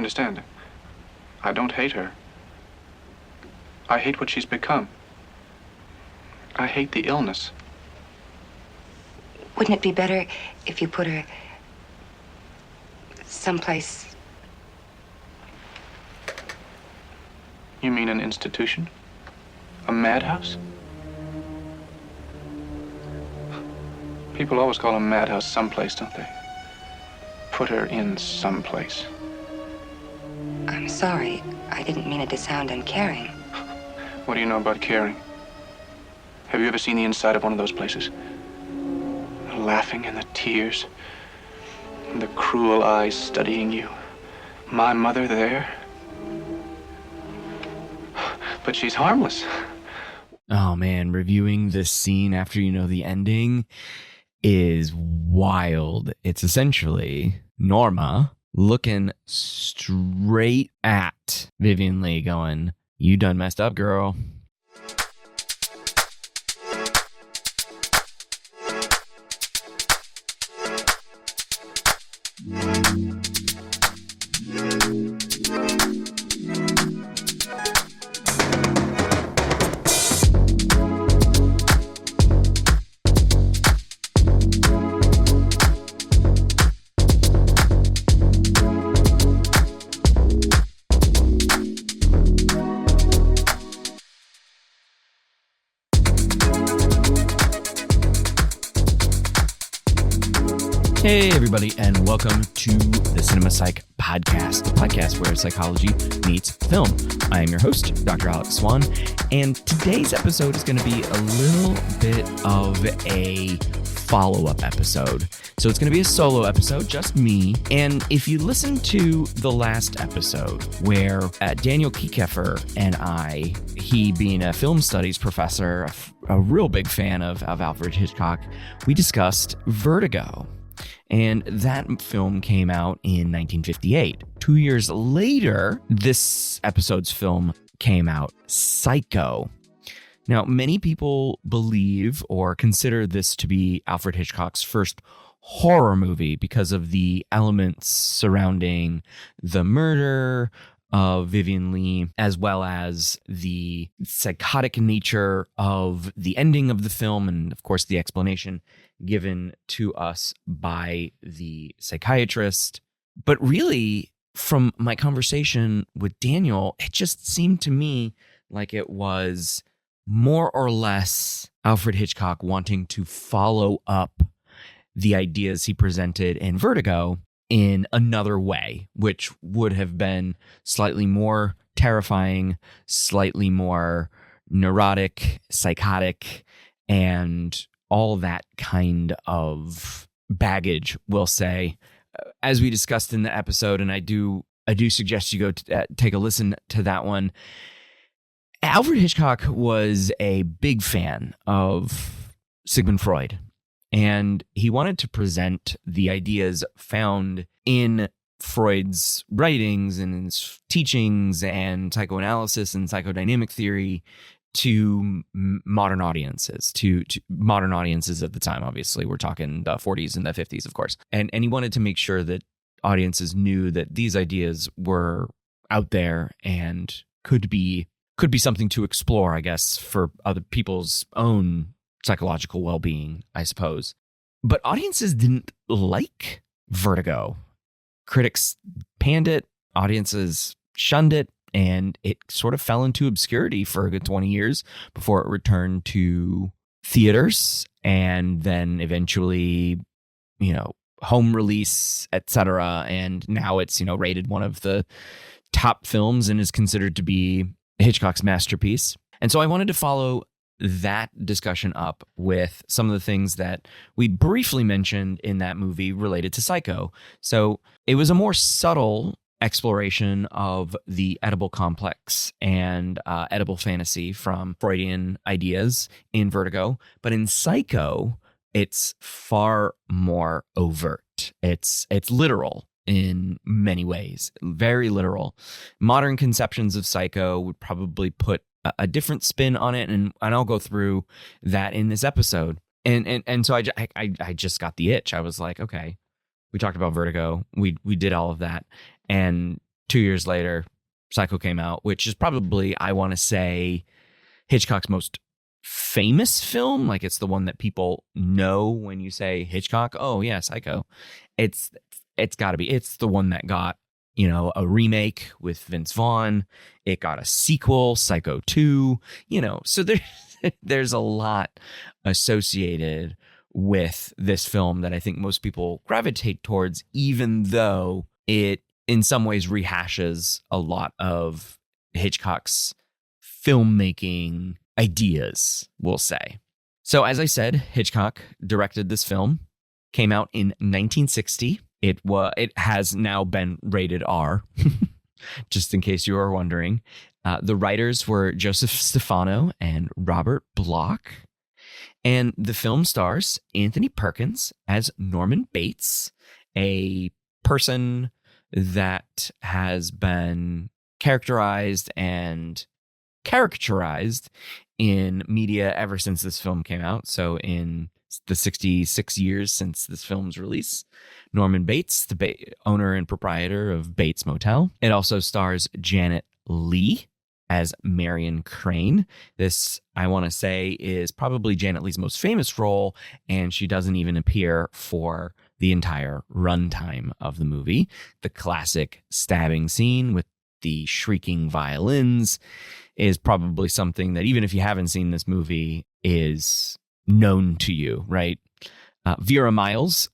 understand. I don't hate her. I hate what she's become. I hate the illness. Wouldn't it be better if you put her someplace? You mean an institution? A madhouse? People always call a madhouse someplace, don't they? Put her in someplace. I'm sorry. I didn't mean it to sound uncaring. What do you know about caring? Have you ever seen the inside of one of those places? The laughing and the tears, and the cruel eyes studying you. My mother there. But she's harmless. Oh man, reviewing this scene after you know the ending is wild. It's essentially Norma looking straight at Vivien Leigh going, "You done messed up, girl." Hey, everybody, and welcome to the Cinema Psych Podcast, the podcast where psychology meets film. I am your host, Dr. Alex Swan, and today's episode is going to be a little bit of a follow-up episode. So it's going to be a solo episode, just me. And if you listen to the last episode where Daniel Kiekeffer and I, he being a film studies professor, a real big fan of Alfred Hitchcock, we discussed Vertigo. And that film came out in 1958. 2 years later, this episode's film came out, Psycho. Now, many people believe or consider this to be Alfred Hitchcock's first horror movie because of the elements surrounding the murder of Vivien Leigh, as well as the psychotic nature of the ending of the film, and of course the explanation given to us by the psychiatrist. But really, from my conversation with Daniel, it just seemed to me like it was more or less Alfred Hitchcock wanting to follow up the ideas he presented in Vertigo in another way, which would have been slightly more terrifying, slightly more neurotic, psychotic, and all that kind of baggage, we'll say. As we discussed in the episode, and I do suggest you go take a listen to that one. Alfred Hitchcock was a big fan of Sigmund Freud, and he wanted to present the ideas found in Freud's writings and his teachings and psychoanalysis and psychodynamic theory to modern audiences, to modern audiences at the time. Obviously, we're talking the 40s and the 50s, of course. And he wanted to make sure that audiences knew that these ideas were out there and could be something to explore, I guess, for other people's own psychological well-being, I suppose. But audiences didn't like Vertigo. Critics panned it, audiences shunned it, and it sort of fell into obscurity for a good 20 years before it returned to theaters and then eventually, home release, etc. And now it's, rated one of the top films and is considered to be Hitchcock's masterpiece. And so I wanted to follow that discussion up with some of the things that we briefly mentioned in that movie related to Psycho. So it was a more subtle exploration of the edible complex and edible fantasy from Freudian ideas in Vertigo. But in Psycho, it's far more overt. It's literal in many ways, very literal. Modern conceptions of Psycho would probably put a different spin on it, and I'll go through that in this episode. And so I just got the itch. I was like, okay, we talked about Vertigo. We did all of that. And 2 years later, Psycho came out, which is probably, I want to say, Hitchcock's most famous film. Like, it's the one that people know when you say Hitchcock. Oh yeah, Psycho. It's got to be. It's the one that got, a remake with Vince Vaughn. It got a sequel, Psycho 2. So there's a lot associated with this film that I think most people gravitate towards, even though it in some ways rehashes a lot of Hitchcock's filmmaking ideas, we'll say. So as I said, Hitchcock directed this film, came out in 1960. It has now been rated R, just in case you were wondering. The writers were Joseph Stefano and Robert Bloch. And the film stars Anthony Perkins as Norman Bates, a person that has been characterized and caricaturized in media ever since this film came out. So in the 66 years since this film's release, Norman Bates, the owner and proprietor of Bates Motel. It also stars Janet Leigh as Marion Crane. This, I want to say, is probably Janet Leigh's most famous role, and she doesn't even appear for the entire runtime of the movie. The classic stabbing scene with the shrieking violins is probably something that, even if you haven't seen this movie, is known to you, right? Vera Miles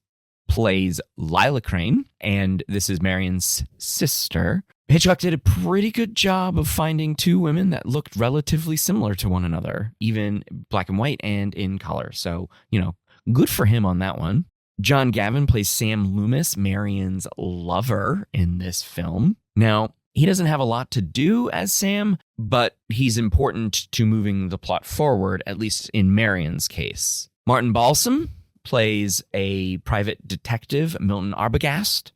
plays Lila Crane, and this is Marion's sister. Hitchcock did a pretty good job of finding two women that looked relatively similar to one another, even black and white and in color. So, good for him on that one. John Gavin plays Sam Loomis, Marion's lover in this film. Now, he doesn't have a lot to do as Sam, but he's important to moving the plot forward, at least in Marion's case. Martin Balsam plays a private detective, Milton Arbogast.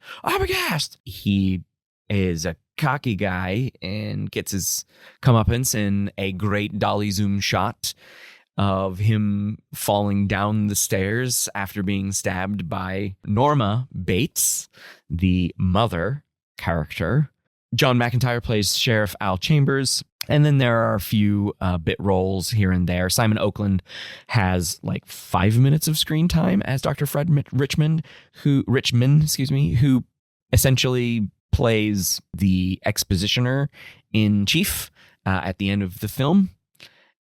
He is a cocky guy and gets his comeuppance in a great dolly zoom shot of him falling down the stairs after being stabbed by Norma Bates, the mother character. John McIntyre plays Sheriff Al Chambers. And then there are a few bit roles here and there. Simon Oakland has like 5 minutes of screen time as Dr. Fred Richmond, who essentially plays the expositioner in chief at the end of the film.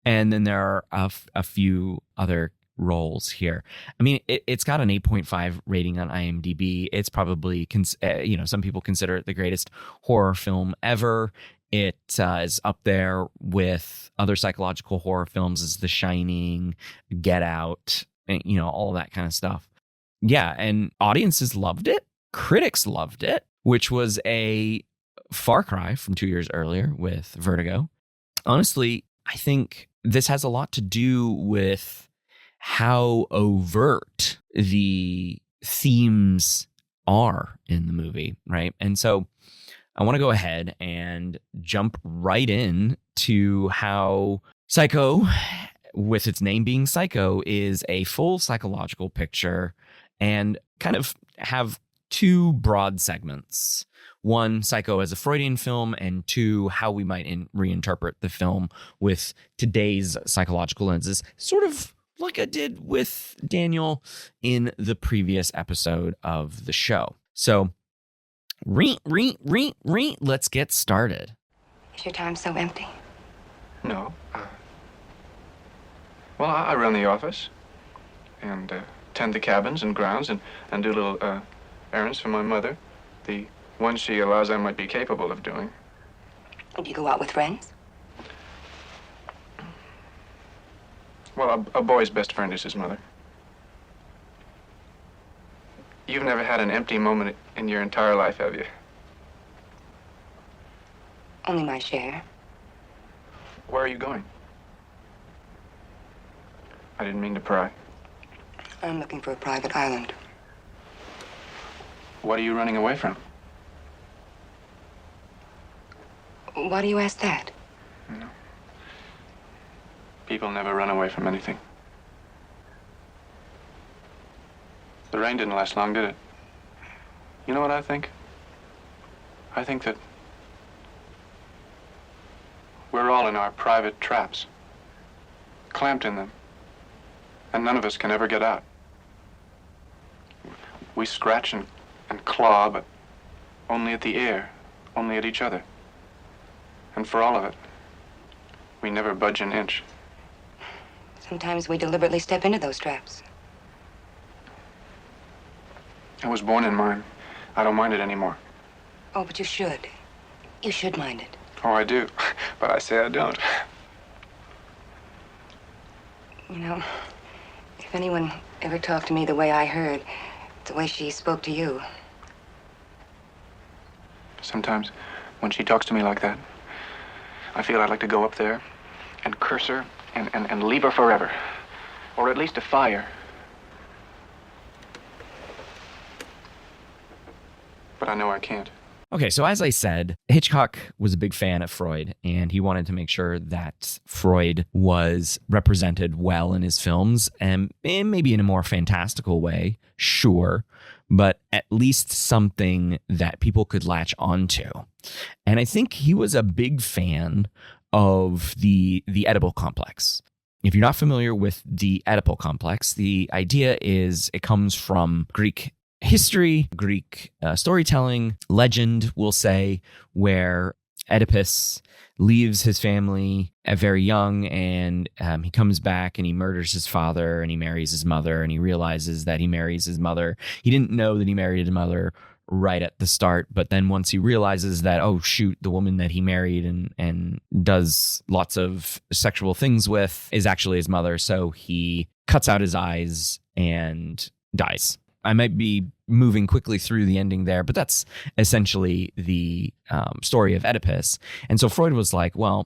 And then there are a few other roles here. I mean, it's got an 8.5 rating on IMDb. It's probably, some people consider it the greatest horror film ever. It is up there with other psychological horror films as The Shining, Get Out, all that kind of stuff. Yeah, and audiences loved it. Critics loved it, which was a far cry from 2 years earlier with Vertigo. Honestly, I think this has a lot to do with how overt the themes are in the movie, right? And so I want to go ahead and jump right in to how Psycho, with its name being Psycho, is a full psychological picture, and kind of have two broad segments. One, Psycho as a Freudian film, and two, how we might reinterpret the film with today's psychological lenses, sort of like I did with Daniel in the previous episode of the show. So, let's get started. Is your time so empty? No. Well, I run the office and tend the cabins and grounds and do little errands for my mother. The ones she allows I might be capable of doing. Do you go out with friends? Well, a boy's best friend is his mother. You've never had an empty moment in your entire life, have you? Only my share. Where are you going? I didn't mean to pry. I'm looking for a private island. What are you running away from? Why do you ask that? No. People never run away from anything. The rain didn't last long, did it? You know what I think? I think that We're all in our private traps, clamped in them, and none of us can ever get out. We scratch and claw, but only at the air, only at each other. And for all of it, we never budge an inch. Sometimes we deliberately step into those traps. I was born in mine. I don't mind it anymore. Oh, but you should. You should mind it. Oh, I do, but I say I don't. You know, if anyone ever talked to me the way I heard, the way she spoke to you. Sometimes, when she talks to me like that, I feel I'd like to go up there and curse her and leave her forever. Or at least defy her. But I know I can't. Okay, so as I said, Hitchcock was a big fan of Freud, and he wanted to make sure that Freud was represented well in his films, and maybe in a more fantastical way, sure, but at least something that people could latch onto. And I think he was a big fan of the Oedipal complex. If you're not familiar with the Oedipal complex, the idea is it comes from Greek history, Greek storytelling, legend, we'll say, where Oedipus leaves his family at very young, and he comes back and he murders his father and he marries his mother, and he realizes that he marries his mother. He didn't know that he married his mother right at the start, but then once he realizes that, oh shoot, the woman that he married and does lots of sexual things with is actually his mother, so he cuts out his eyes and dies. I might be moving quickly through the ending there, but that's essentially the story of Oedipus. And so Freud was like, well,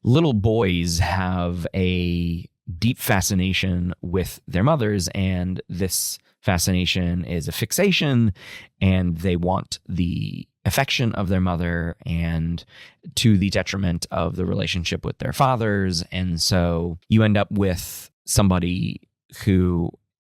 little boys have a deep fascination with their mothers, and this fascination is a fixation, and they want the affection of their mother, and to the detriment of the relationship with their fathers. And so you end up with somebody who,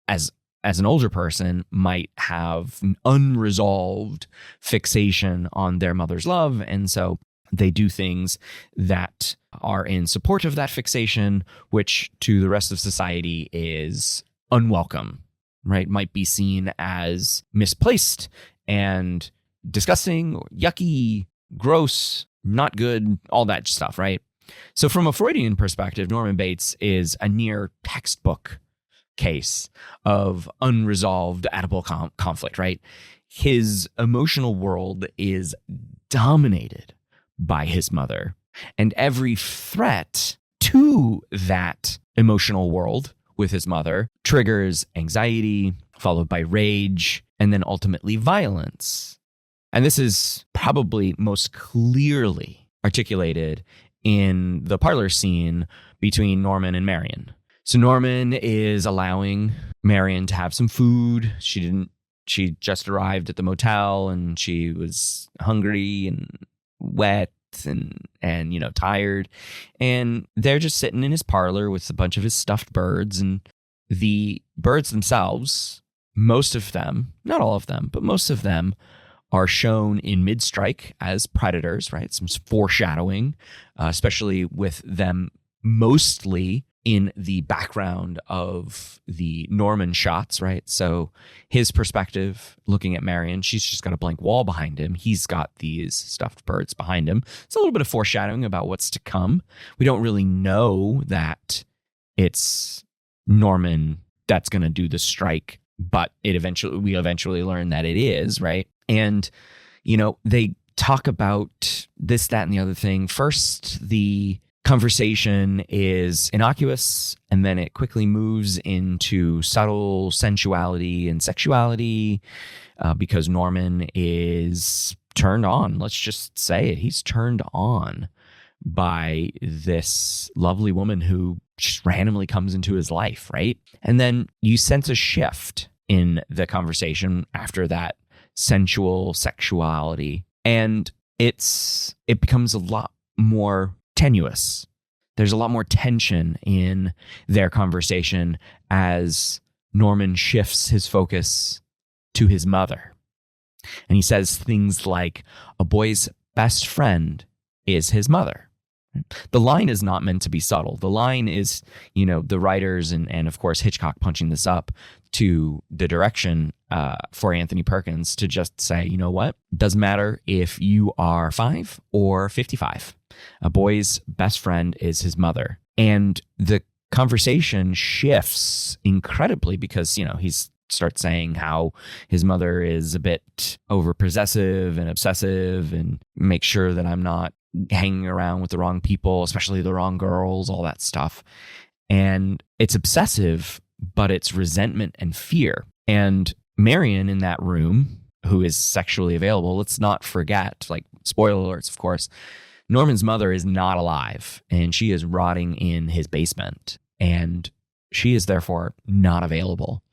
as an older person, might have an unresolved fixation on their mother's love. And so they do things that are in support of that fixation, which to the rest of society is unwelcome, right? Might be seen as misplaced and disgusting, or yucky, gross, not good, all that stuff, right? So from a Freudian perspective, Norman Bates is a near textbook case of unresolved Oedipal conflict, right? His emotional world is dominated by his mother, and every threat to that emotional world with his mother triggers anxiety, followed by rage, and then ultimately violence. And this is probably most clearly articulated in the parlor scene between Norman and Marion. So Norman is allowing Marion to have some food. She just arrived at the motel, and she was hungry and wet and tired. And they're just sitting in his parlor with a bunch of his stuffed birds, and the birds themselves, most of them, not all of them, but most of them are shown in mid-strike as predators, right? Some foreshadowing, especially with them mostly in the background of the Norman shots, right? So his perspective, looking at Marion, she's just got a blank wall behind him. He's got these stuffed birds behind him. It's a little bit of foreshadowing about what's to come. We don't really know that it's Norman that's going to do the strike, but we eventually learn that it is, right? And, they talk about this, that, and the other thing. First, the conversation is innocuous, and then it quickly moves into subtle sensuality and sexuality because Norman is turned on. Let's just say it. He's turned on by this lovely woman who just randomly comes into his life, right? And then you sense a shift in the conversation after that sensual sexuality, and it becomes a lot more tenuous. There's a lot more tension in their conversation as Norman shifts his focus to his mother. And he says things like, a boy's best friend is his mother, The line is not meant to be subtle. The line is, the writers and of course Hitchcock punching this up to the direction for Anthony Perkins to just say, you know what? Doesn't matter if you are 5 or 55. A boy's best friend is his mother. And the conversation shifts incredibly because, he starts saying how his mother is a bit overpossessive and obsessive and make sure that I'm not hanging around with the wrong people, especially the wrong girls, all that stuff. And it's obsessive, but it's resentment and fear. And Marion in that room, who is sexually available, let's not forget, like, spoiler alerts, of course, Norman's mother is not alive and she is rotting in his basement. And she is therefore not available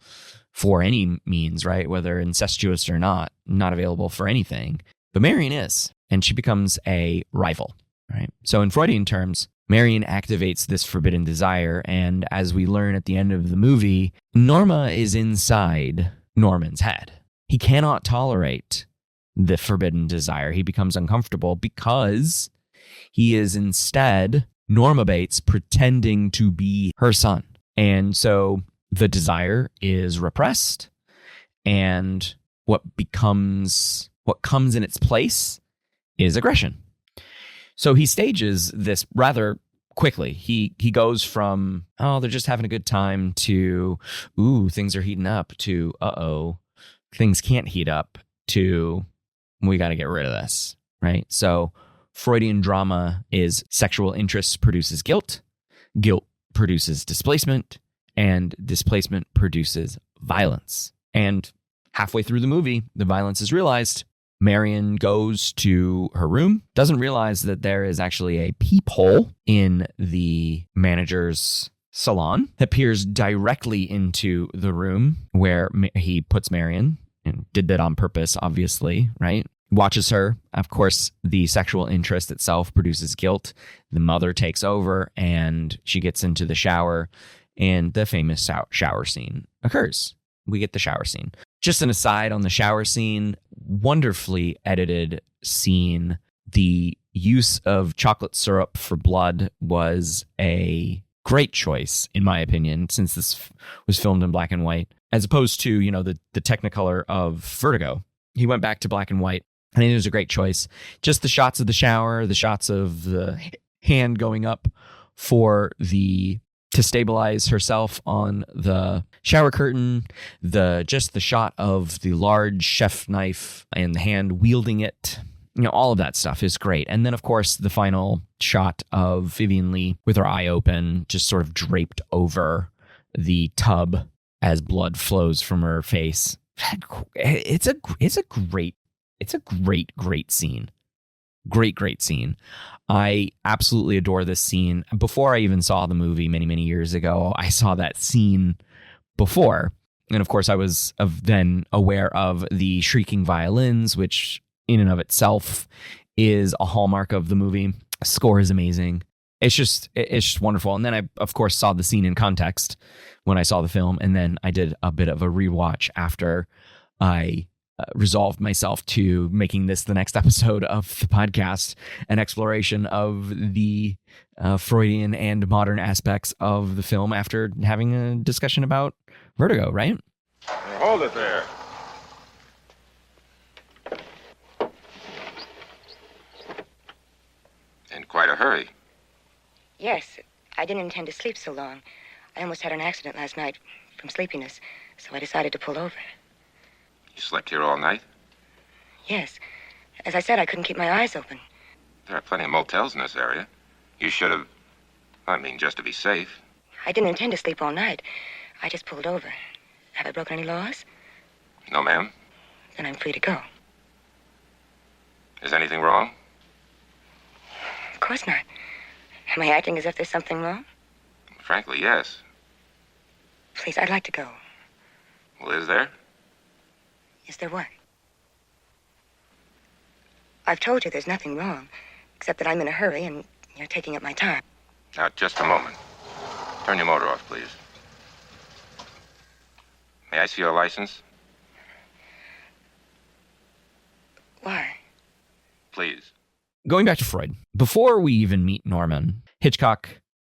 for any means, right? Whether incestuous or not available for anything. But Marion is, and she becomes a rival, right? So in Freudian terms, Marion activates this forbidden desire. And as we learn at the end of the movie, Norma is inside Norman's head. He cannot tolerate the forbidden desire. He becomes uncomfortable because he is instead Norma Bates pretending to be her son. And so the desire is repressed, and what comes in its place is aggression. So he stages this rather quickly. He goes from, oh, they're just having a good time, to, ooh, things are heating up, to, uh-oh, things can't heat up, to, we got to get rid of this, right? So Freudian drama is sexual interest produces guilt, guilt produces displacement, and displacement produces violence. And halfway through the movie, the violence is realized. Marion goes to her room, doesn't realize that there is actually a peephole in the manager's salon that peers directly into the room where he puts Marion, and did that on purpose, obviously, right? Watches her. Of course, the sexual interest itself produces guilt. The mother takes over and she gets into the shower, and the famous shower scene occurs. We get the shower scene. Just an aside on the shower scene, wonderfully edited scene. The use of chocolate syrup for blood was a great choice, in my opinion, since this was filmed in black and white, as opposed to, the Technicolor of Vertigo. He went back to black and white. I think it was a great choice. Just the shots of the shower, the shots of the hand going up to stabilize herself on the shower curtain, the shot of the large chef knife and the hand wielding it, all of that stuff is great. And then, of course, the final shot of Vivien Leigh with her eye open, just sort of draped over the tub as blood flows from her face. It's a great scene. Great scene. I absolutely adore this scene. Before I even saw the movie many, many years ago, I saw that scene before. And of course, I was then aware of the shrieking violins, which in and of itself is a hallmark of the movie. Score is amazing. It's just wonderful. And then I, of course, saw the scene in context when I saw the film. And then I did a bit of a rewatch after I resolved myself to making this the next episode of the podcast, an exploration of the Freudian and modern aspects of the film after having a discussion about Vertigo, right? Hold it there. In quite a hurry. Yes, I didn't intend to sleep so long. I almost had an accident last night from sleepiness, so I decided to pull over. You slept here all night? Yes. As I said, I couldn't keep my eyes open. There are plenty of motels in this area. You should have, just to be safe. I didn't intend to sleep all night. I just pulled over. Have I broken any laws? No, ma'am. Then I'm free to go. Is anything wrong? Of course not. Am I acting as if there's something wrong? Frankly, yes. Please, I'd like to go. Well, is there? Is there what? I've told you there's nothing wrong, except that I'm in a hurry and you're taking up my time. Now, just a moment. Turn your motor off, please. May I see your license? Why? Please. going back to Freud, before we even meet Norman, Hitchcock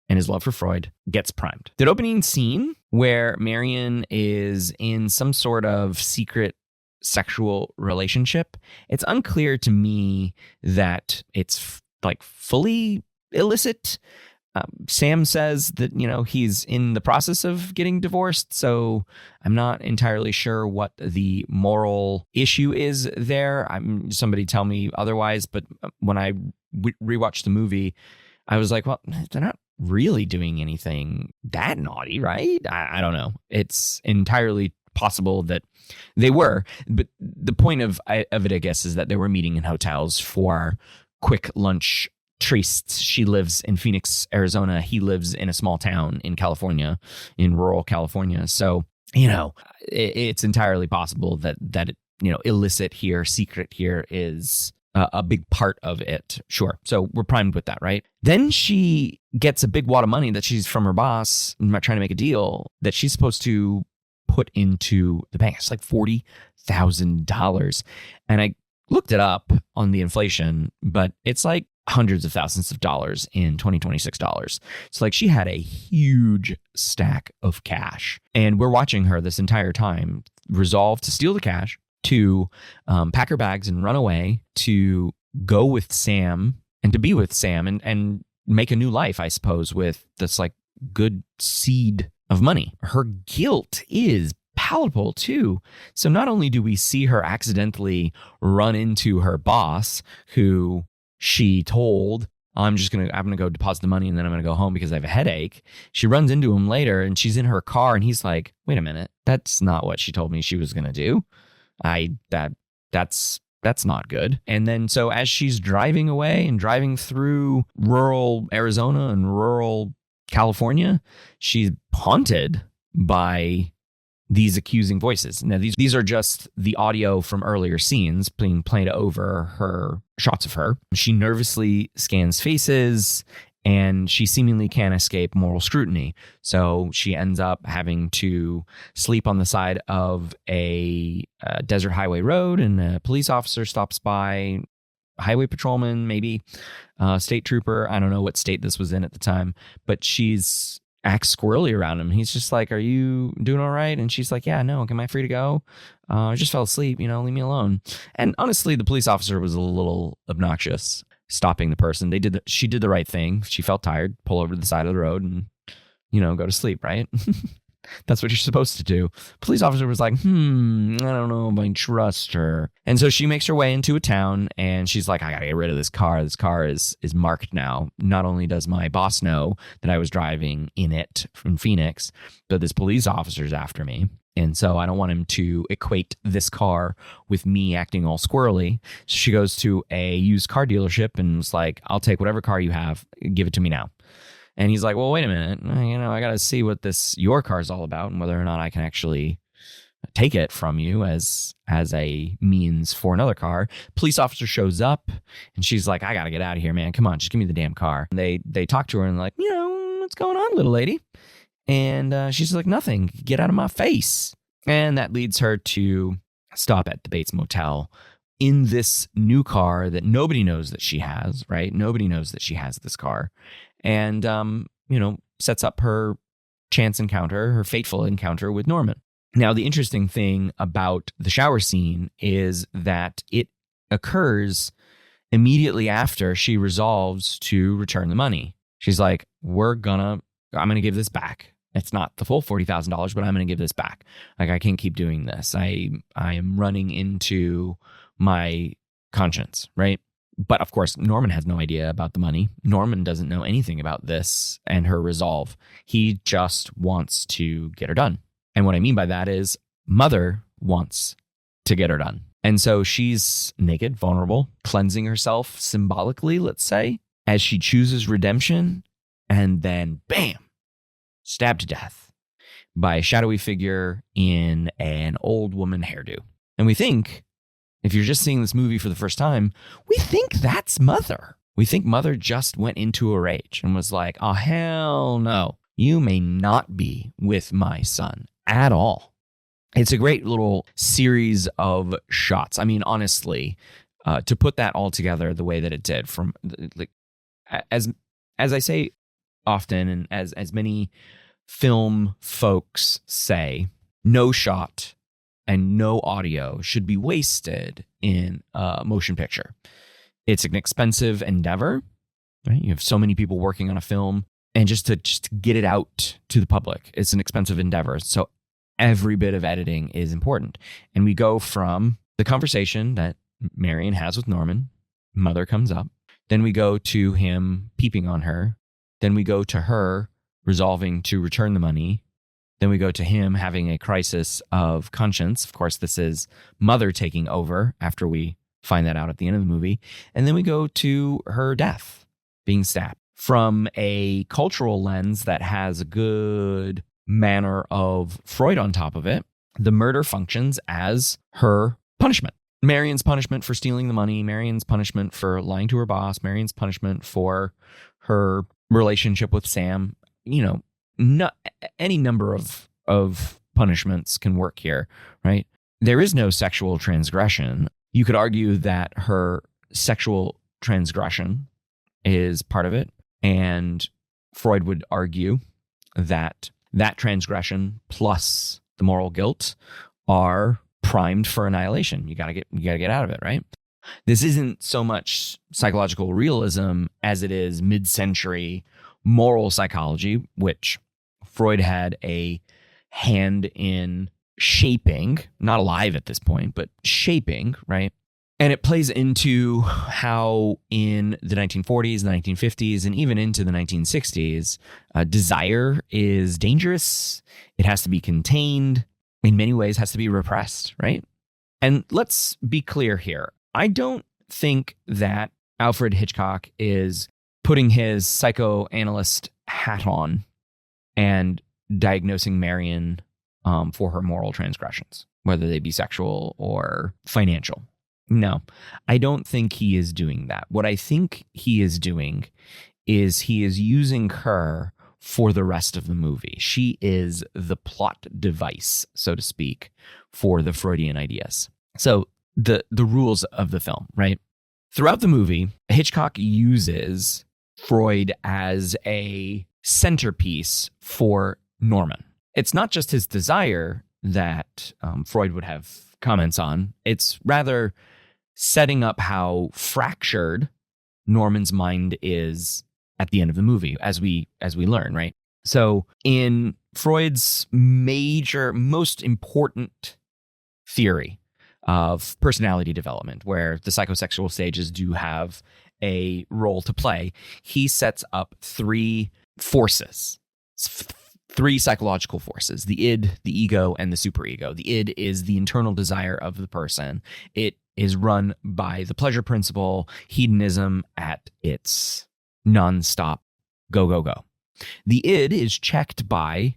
and his love for Freud gets primed. That opening scene where Marion is in some sort of secret sexual relationship, it's unclear to me that it's like fully illicit. Sam says that, he's in the process of getting divorced, so I'm not entirely sure what the moral issue is there. Somebody tell me otherwise, but when I rewatched the movie, I was like, well, they're not really doing anything that naughty, right? I don't know. It's entirely possible that they were, but the point of it, I guess, is that they were meeting in hotels for quick lunch trysts. She lives in Phoenix, Arizona. He lives in a small town in California, in rural California. So, it's entirely possible that illicit here, secret here is a big part of it. Sure. So we're primed with that, right? Then she gets a big wad of money that she's from her boss, trying to make a deal that she's supposed to put into the bank. It's like $40,000. And I looked it up on the inflation, but it's like hundreds of thousands of dollars in 2026 dollars. So like she had a huge stack of cash, and we're watching her this entire time resolve to steal the cash, to pack her bags and run away, to go with Sam and to be with Sam and make a new life, I suppose, with this like good seed of money. Her guilt is palatable too. So not only do we see her accidentally run into her boss, who she told, I'm gonna go deposit the money and then I'm gonna go home because I have a headache. She runs into him later and she's in her car and he's like, wait a minute, that's not what she told me she was gonna do. That's not good. And then so as she's driving away and driving through rural Arizona and rural California, she's haunted by these accusing voices. Now, these are just the audio from earlier scenes being played over her shots of her. She nervously scans faces, and she seemingly can't escape moral scrutiny. So she ends up having to sleep on the side of a desert highway road, and a police officer stops by, highway patrolman, maybe state trooper. I don't know what state this was in at the time, but she's acts squirrely around him. He's just like, are you doing all right? And she's like, yeah, no, am I free to go? I just fell asleep, leave me alone. And honestly, the police officer was a little obnoxious, stopping the person. She did the right thing. She felt tired, pull over to the side of the road and, go to sleep, right? That's what you're supposed to do. Police officer was like, I don't know if I trust her. And so she makes her way into a town and she's like, I gotta get rid of this car. This car is marked now. Not only does my boss know that I was driving in it from Phoenix, but this police officer's after me. And so I don't want him to equate this car with me acting all squirrely. So she goes to a used car dealership and was like, I'll take whatever car you have. Give it to me now. And he's like, well, wait a minute. I got to see what your car is all about and whether or not I can actually take it from you as a means for another car. Police officer shows up and she's like, I got to get out of here, man. Come on, just give me the damn car. And they talk to her and like, what's going on, little lady? And she's like, nothing. Get out of my face. And that leads her to stop at the Bates Motel in this new car that nobody knows that she has, right? Nobody knows that she has this car. And, sets up her chance encounter, her fateful encounter with Norman. Now, the interesting thing about the shower scene is that it occurs immediately after she resolves to return the money. She's like, I'm going to give this back. It's not the full $40,000, but I'm going to give this back. Like, I can't keep doing this. I am running into my conscience, right? But of course, Norman has no idea about the money. Norman doesn't know anything about this and her resolve. He just wants to get her done. And what I mean by that is Mother wants to get her done. And so she's naked, vulnerable, cleansing herself symbolically, let's say, as she chooses redemption, and then bam, stabbed to death by a shadowy figure in an old woman hairdo. And we think, if you're just seeing this movie for the first time, we think that's Mother. We think Mother just went into a rage and was like, oh, hell no. You may not be with my son at all. It's a great little series of shots. I mean, honestly, to put that all together the way that it did, from like as I say often, and as many film folks say, no shot and no audio should be wasted in a motion picture. It's an expensive endeavor, right? You have so many people working on a film, and just to get it out to the public, it's an expensive endeavor. So every bit of editing is important. And we go from the conversation that Marion has with Norman, mother comes up, then we go to him peeping on her, then we go to her resolving to return the money, then we go to him having a crisis of conscience. Of course, this is mother taking over after we find that out at the end of the movie. And then we go to her death, being stabbed. From a cultural lens that has a good manner of Freud on top of it, the murder functions as her punishment. Marion's punishment for stealing the money, Marion's punishment for lying to her boss, Marion's punishment for her relationship with Sam. Any number of punishments can work here, right? There is no sexual transgression. You could argue that her sexual transgression is part of it, and Freud would argue that transgression plus the moral guilt are primed for annihilation. You gotta get out of it, right? This isn't so much psychological realism as it is mid-century moral psychology, which Freud had a hand in shaping, not alive at this point, but shaping, right? And it plays into how in the 1940s, the 1950s, and even into the 1960s, desire is dangerous. It has to be contained. In many ways, has to be repressed, right? And let's be clear here. I don't think that Alfred Hitchcock is putting his psychoanalyst hat on and diagnosing Marion for her moral transgressions, whether they be sexual or financial. No, I don't think he is doing that. What I think he is doing is he is using her for the rest of the movie. She is the plot device, so to speak, for the Freudian ideas. So the rules of the film, right? Throughout the movie, Hitchcock uses Freud as a centerpiece for Norman. It's not just his desire that Freud would have comments on. It's rather setting up how fractured Norman's mind is at the end of the movie, as we learn, right? So in Freud's most important theory of personality development, where the psychosexual stages do have a role to play, he sets up three forces, three psychological forces: the id, the ego, and the superego. The id is the internal desire of the person. It is run by the pleasure principle, hedonism at its nonstop go, go, go. The id is checked by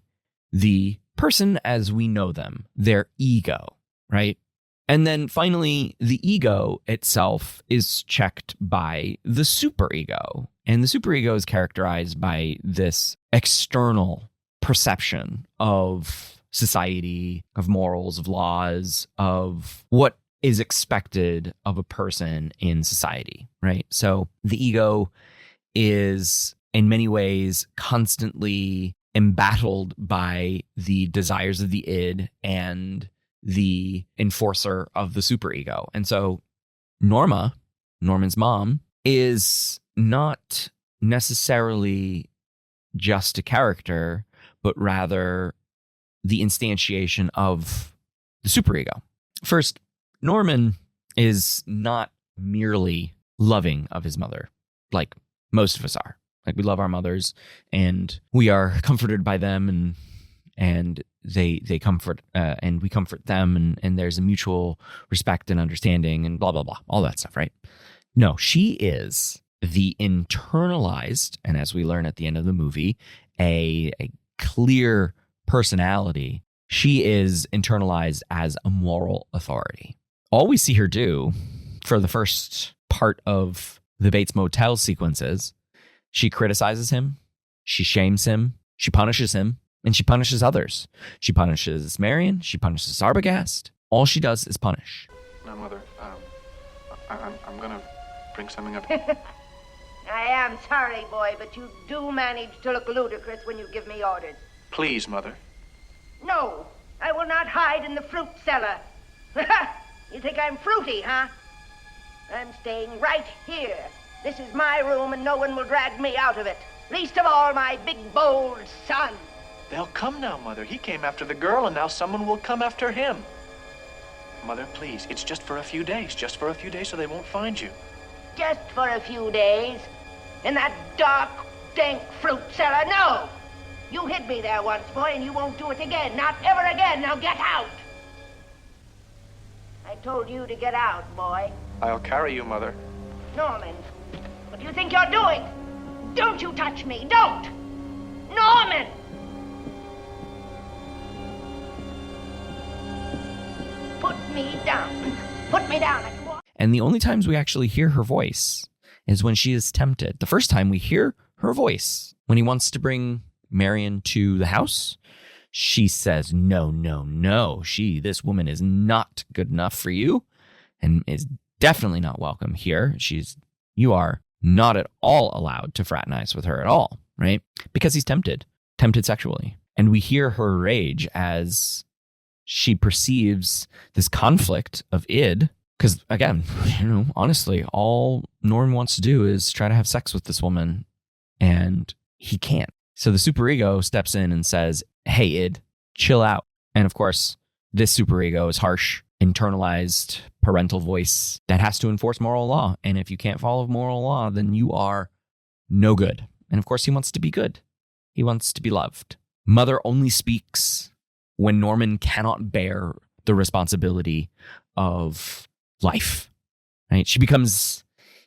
the person as we know them, their ego, right? And then finally, the ego itself is checked by the superego. And the superego is characterized by this external perception of society, of morals, of laws, of what is expected of a person in society, right? So the ego is in many ways constantly embattled by the desires of the id and the enforcer of the superego. And so Norman's mom, is not necessarily just a character, but rather the instantiation of the superego. First, Norman is not merely loving of his mother, like most of us are. Like, we love our mothers and we are comforted by them, and they comfort and we comfort them, and there's a mutual respect and understanding and blah, blah, blah, all that stuff, right? No, she is the internalized, and as we learn at the end of the movie, a clear personality. She is internalized as a moral authority. All we see her do for the first part of the Bates Motel sequences, she criticizes him, she shames him, she punishes him, and she punishes others. She punishes Marion, she punishes Arbogast. All she does is punish. Now, Mother, I'm gonna bring something up. I am sorry, boy, but you do manage to look ludicrous when you give me orders. Please, Mother. No, I will not hide in the fruit cellar. You think I'm fruity, huh? I'm staying right here. This is my room, and no one will drag me out of it. Least of all, my big, bold son. They'll come now, Mother. He came after the girl, and now someone will come after him. Mother, please, it's just for a few days. Just for a few days so they won't find you. Just for a few days. In that dark, dank fruit cellar. No! You hid me there once, boy, and you won't do it again. Not ever again. Now get out! I told you to get out, boy. I'll carry you, Mother. Norman, what do you think you're doing? Don't you touch me! Don't! Norman! Put me down. Put me down. And the only times we actually hear her voice is when she is tempted. The first time we hear her voice, when he wants to bring Marion to the house, she says, no, no, no. This woman is not good enough for you and is definitely not welcome here. You are not at all allowed to fraternize with her at all, right? Because he's tempted sexually. And we hear her rage as she perceives this conflict of id. Because again, honestly, all Norm wants to do is try to have sex with this woman, and he can't. So the superego steps in and says, hey, id, chill out. And of course, this superego is harsh, internalized parental voice that has to enforce moral law. And if you can't follow moral law, then you are no good. And of course, he wants to be good. He wants to be loved. Mother only speaks when Norman cannot bear the responsibility of life, right? She becomes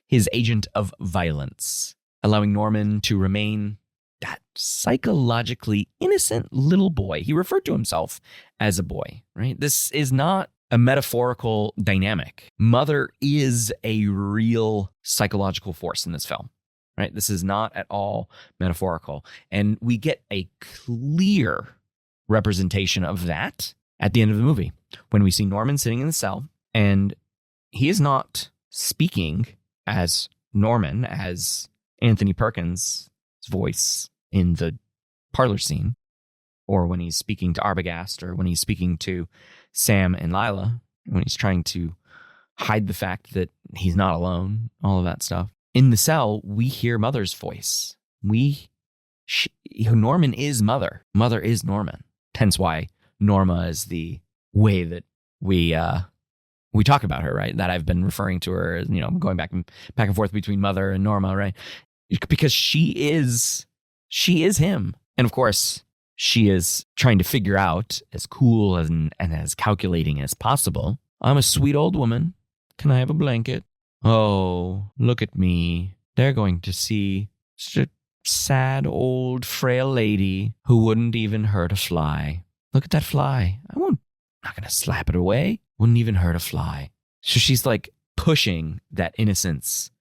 his agent of violence, allowing Norman to remain that psychologically innocent little boy. He referred to himself as a boy, right? This is not a metaphorical dynamic. Mother is a real psychological force in this film, right? This is not at all metaphorical. And we get a clear representation of that at the end of the movie when we see Norman sitting in the cell, and he is not speaking as Norman, as Anthony Perkins' voice in the parlor scene, or when he's speaking to Arbogast, or when he's speaking to Sam and Lila, when he's trying to hide the fact that he's not alone, all of that stuff. In the cell, we hear Mother's voice. Norman is Mother. Mother is Norman. Hence why Norma is the way that we talk about her, right? That I've been referring to her, going back and forth between Mother and Norma, right? Because she is him. And of course, she is trying to figure out, as cool and as calculating as possible, I'm a sweet old woman. Can I have a blanket? Oh, look at me. They're going to see such a sad old frail lady who wouldn't even hurt a fly. Look at that fly. I'm not going to slap it away. Wouldn't even hurt a fly. So she's like pushing that innocence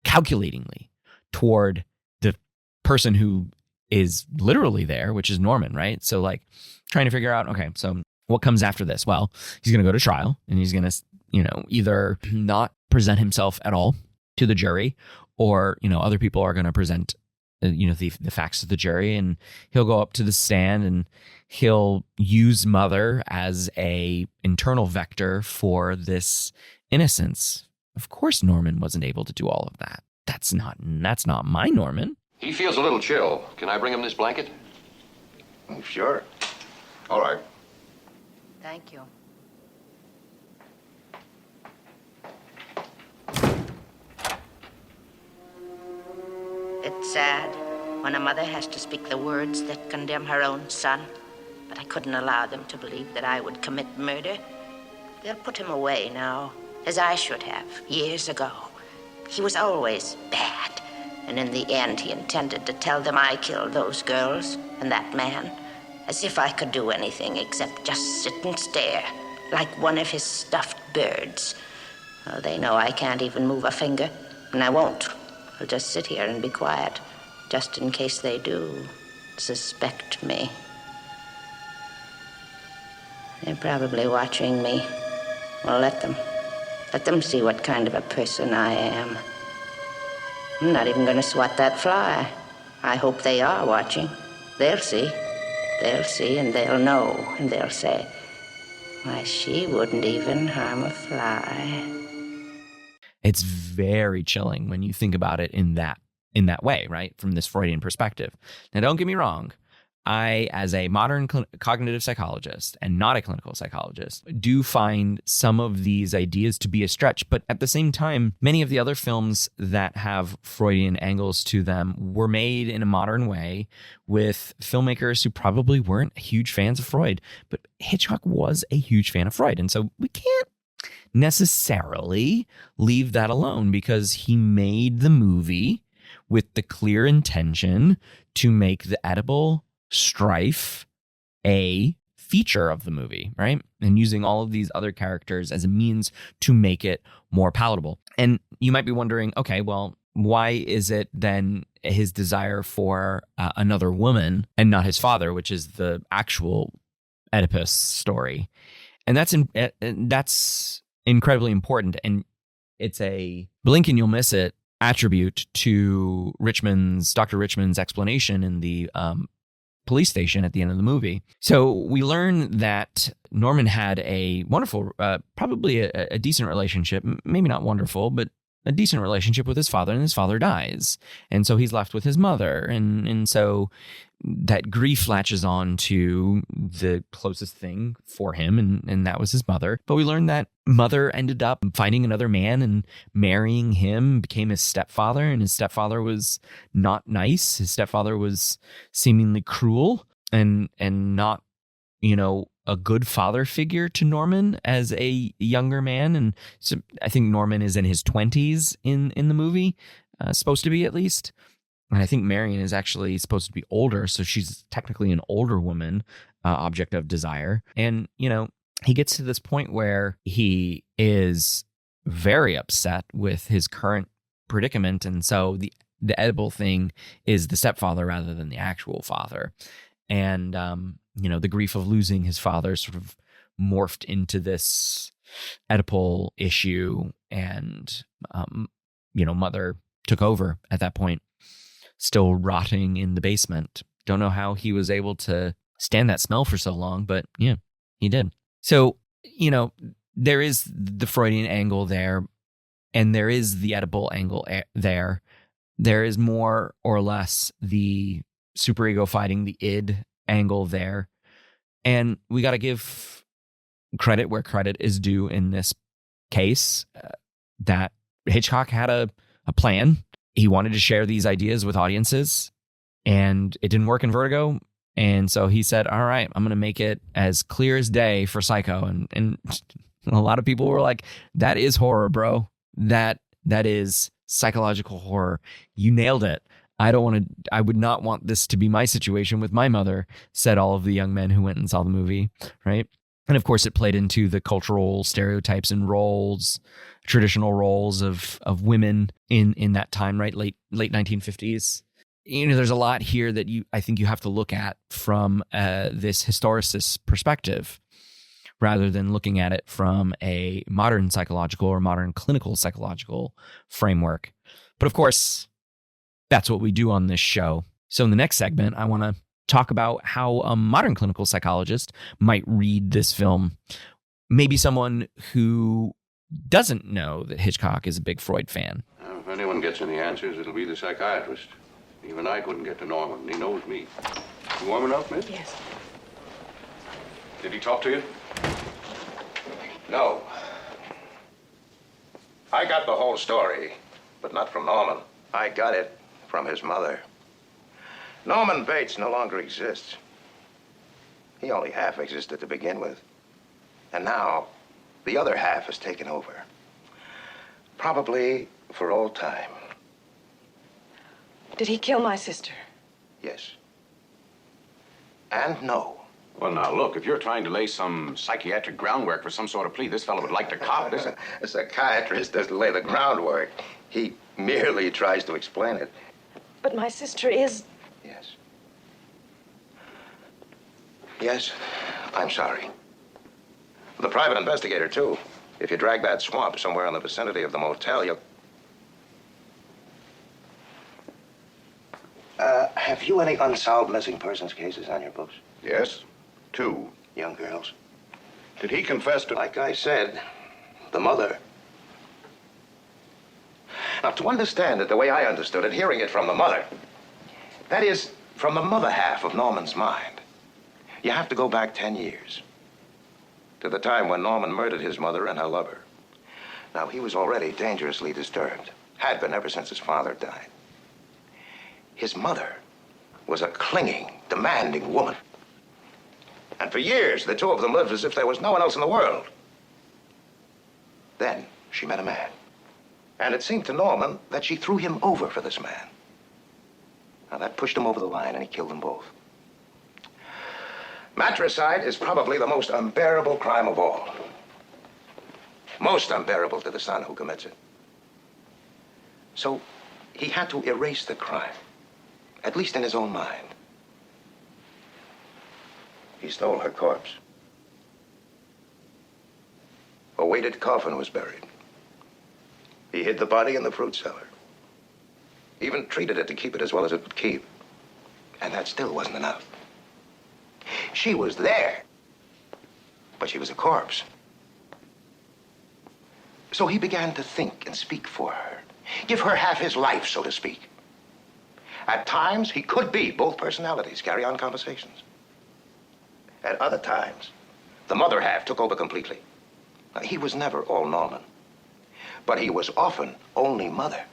calculatingly toward the person who is literally there, which is Norman, right? So like trying to figure out, okay, so what comes after this? Well, he's going to go to trial, and he's going to, either not present himself at all to the jury, or, other people are going to present, the facts to the jury, and he'll go up to the stand and he'll use Mother as a internal vector for this innocence. Of course, Norman wasn't able to do all of that. That's not my Norman. He feels a little chill. Can I bring him this blanket? Sure. All right. Thank you. It's sad when a mother has to speak the words that condemn her own son, but I couldn't allow them to believe that I would commit murder. They'll put him away now, as I should have, years ago. He was always bad, and in the end he intended to tell them I killed those girls and that man, as if I could do anything except just sit and stare, like one of his stuffed birds. Well, they know I can't even move a finger, and I won't. I'll just sit here and be quiet, just in case they do suspect me. They're probably watching me. Well, let them. Let them see what kind of a person I am. I'm not even going to swat that fly. I hope they are watching. They'll see. They'll see and they'll know. And they'll say, why, she wouldn't even harm a fly. It's very chilling when you think about it in that way, right? From this Freudian perspective. Now, don't get me wrong. I, as a modern cognitive psychologist and not a clinical psychologist, do find some of these ideas to be a stretch. But at the same time, many of the other films that have Freudian angles to them were made in a modern way with filmmakers who probably weren't huge fans of Freud. But Hitchcock was a huge fan of Freud. And so we can't necessarily leave that alone because he made the movie with the clear intention to make the edible strife a feature of the movie, right? And using all of these other characters as a means to make it more palatable. And you might be wondering, okay, well, why is it then his desire for another woman and not his father, which is the actual Oedipus story? And that's incredibly important. And it's a blink and you'll miss it attribute to Dr. Richmond's explanation in the police station at the end of the movie. So we learn that Norman had a wonderful, probably a decent relationship, maybe not wonderful, but a decent relationship with his father, and his father dies. And so he's left with his mother. And so that grief latches on to the closest thing for him, and that was his mother. But we learned that mother ended up finding another man and marrying him, became his stepfather, and his stepfather was not nice. His stepfather was seemingly cruel and not, a good father figure to Norman as a younger man. And so I think Norman is in his 20s in the movie, supposed to be at least. And I think Marion is actually supposed to be older, so she's technically an older woman, object of desire. And, he gets to this point where he is very upset with his current predicament. And so the edible thing is the stepfather rather than the actual father. And, the grief of losing his father sort of morphed into this Oedipal issue. And, mother took over at that point, still rotting in the basement. Don't know how he was able to stand that smell for so long, but yeah, he did. So, there is the Freudian angle there, and there is the edible angle there. There is more or less the superego fighting the id angle there. And we got to give credit where credit is due in this case, that Hitchcock had a plan. He wanted to share these ideas with audiences, and it didn't work in Vertigo. And so he said, all right, I'm going to make it as clear as day for Psycho. And a lot of people were like, that is horror, bro. That is psychological horror. You nailed it. I would not want this to be my situation with my mother, said all of the young men who went and saw the movie, right? And of course, it played into the cultural stereotypes and roles, traditional roles of women in that time, right? Late 1950s. There's a lot here that I think you have to look at from this historicist perspective, rather than looking at it from a modern psychological or modern clinical psychological framework. But of course, that's what we do on this show. So in the next segment, I want to talk about how a modern clinical psychologist might read this film. Maybe someone who doesn't know that Hitchcock is a big Freud fan. If anyone gets any answers, it'll be the psychiatrist. Even I couldn't get to Norman. He knows me. You warm enough, miss? Yes. Did he talk to you? No. I got the whole story, but not from Norman. I got it from his mother. Norman Bates no longer exists. He only half existed to begin with. And now, the other half has taken over. Probably for all time. Did he kill my sister? Yes. And no. Well, now, look, if you're trying to lay some psychiatric groundwork for some sort of plea, this fellow would like to cop this. A psychiatrist doesn't lay the groundwork. He merely tries to explain it. But my sister is... Yes. Yes, I'm sorry. The private investigator, too. If you drag that swamp somewhere in the vicinity of the motel, you'll... Have you any unsolved missing persons cases on your books? Yes, 2. Young girls? Did he confess to... Like I said, the mother. Now, to understand it the way I understood it, hearing it from the mother, that is, from the mother half of Norman's mind, you have to go back 10 years to the time when Norman murdered his mother and her lover. Now, he was already dangerously disturbed, had been ever since his father died. His mother was a clinging, demanding woman. And for years, the two of them lived as if there was no one else in the world. Then she met a man. And it seemed to Norman that she threw him over for this man. Now, that pushed him over the line, and he killed them both. Matricide is probably the most unbearable crime of all. Most unbearable to the son who commits it. So he had to erase the crime, at least in his own mind. He stole her corpse. A weighted coffin was buried. He hid the body in the fruit cellar. Even treated it to keep it as well as it would keep. And that still wasn't enough. She was there, but she was a corpse. So he began to think and speak for her. Give her half his life, so to speak. At times, he could be both personalities, carry on conversations. At other times, the mother half took over completely. Now, he was never all Norman, but he was often only mother.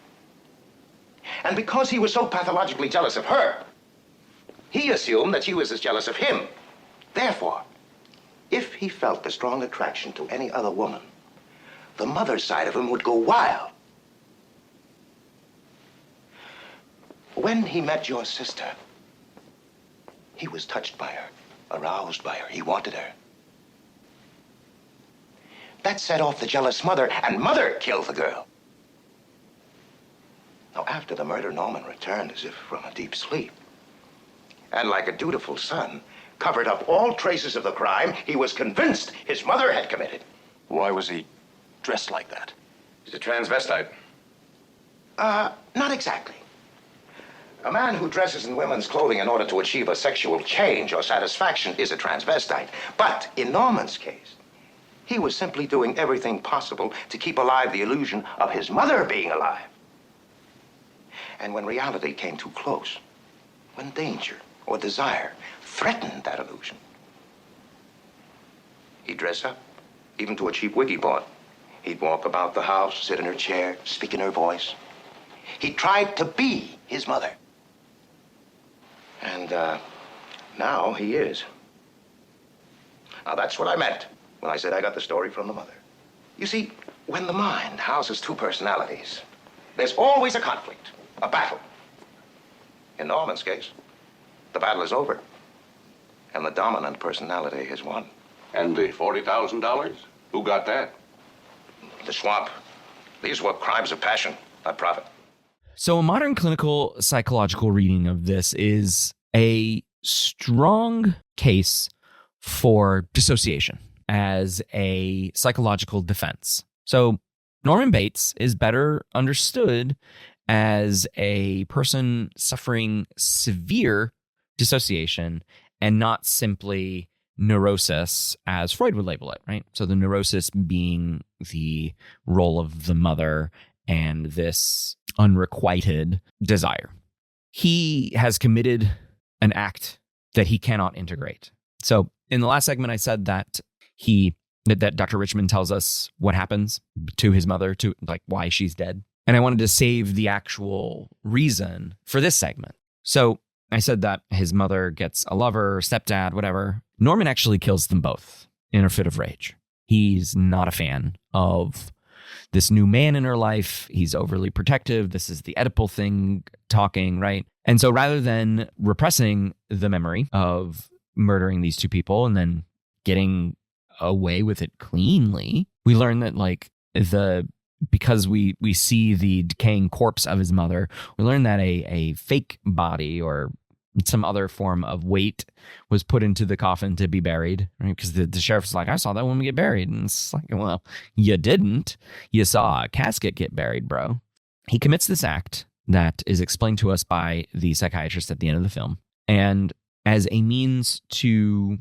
And because he was so pathologically jealous of her, he assumed that she was as jealous of him. Therefore, if he felt a strong attraction to any other woman, the mother side of him would go wild. When he met your sister, he was touched by her, aroused by her. He wanted her. That set off the jealous mother, and mother killed the girl. Now, after the murder, Norman returned as if from a deep sleep. And like a dutiful son, covered up all traces of the crime he was convinced his mother had committed. Why was he dressed like that? He's a transvestite. Not exactly. A man who dresses in women's clothing in order to achieve a sexual change or satisfaction is a transvestite. But in Norman's case, he was simply doing everything possible to keep alive the illusion of his mother being alive. And when reality came too close, when danger or desire threatened that illusion, he'd dress up, even to a cheap wig he bought. He'd walk about the house, sit in her chair, speak in her voice. He tried to be his mother. And now he is. Now, that's what I meant when I said I got the story from the mother. You see, when the mind houses two personalities, there's always a conflict, a battle. In Norman's case, the battle is over, and the dominant personality has won. And the $40,000? Who got that? The swamp. These were crimes of passion, not profit. So a modern clinical psychological reading of this is a strong case for dissociation as a psychological defense. So Norman Bates is better understood as a person suffering severe dissociation and not simply neurosis, as Freud would label it, right? So the neurosis being the role of the mother and this unrequited desire. He has committed an act that he cannot integrate. So in the last segment, I said that that Dr. Richmond tells us what happens to his mother, to like why she's dead. And I wanted to save the actual reason for this segment. So I said that his mother gets a lover, stepdad, whatever. Norman actually kills them both in a fit of rage. He's not a fan of this new man in her life. He's overly protective. This is the Oedipal thing talking, right? And so rather than repressing the memory of murdering these two people and then getting away with it cleanly, we learn that because we see the decaying corpse of his mother, we learn that a fake body or some other form of weight was put into the coffin to be buried, right? Because the sheriff's like, I saw that woman get buried. And it's like, well, you didn't. You saw a casket get buried, bro. He commits this act that is explained to us by the psychiatrist at the end of the film. And as a means to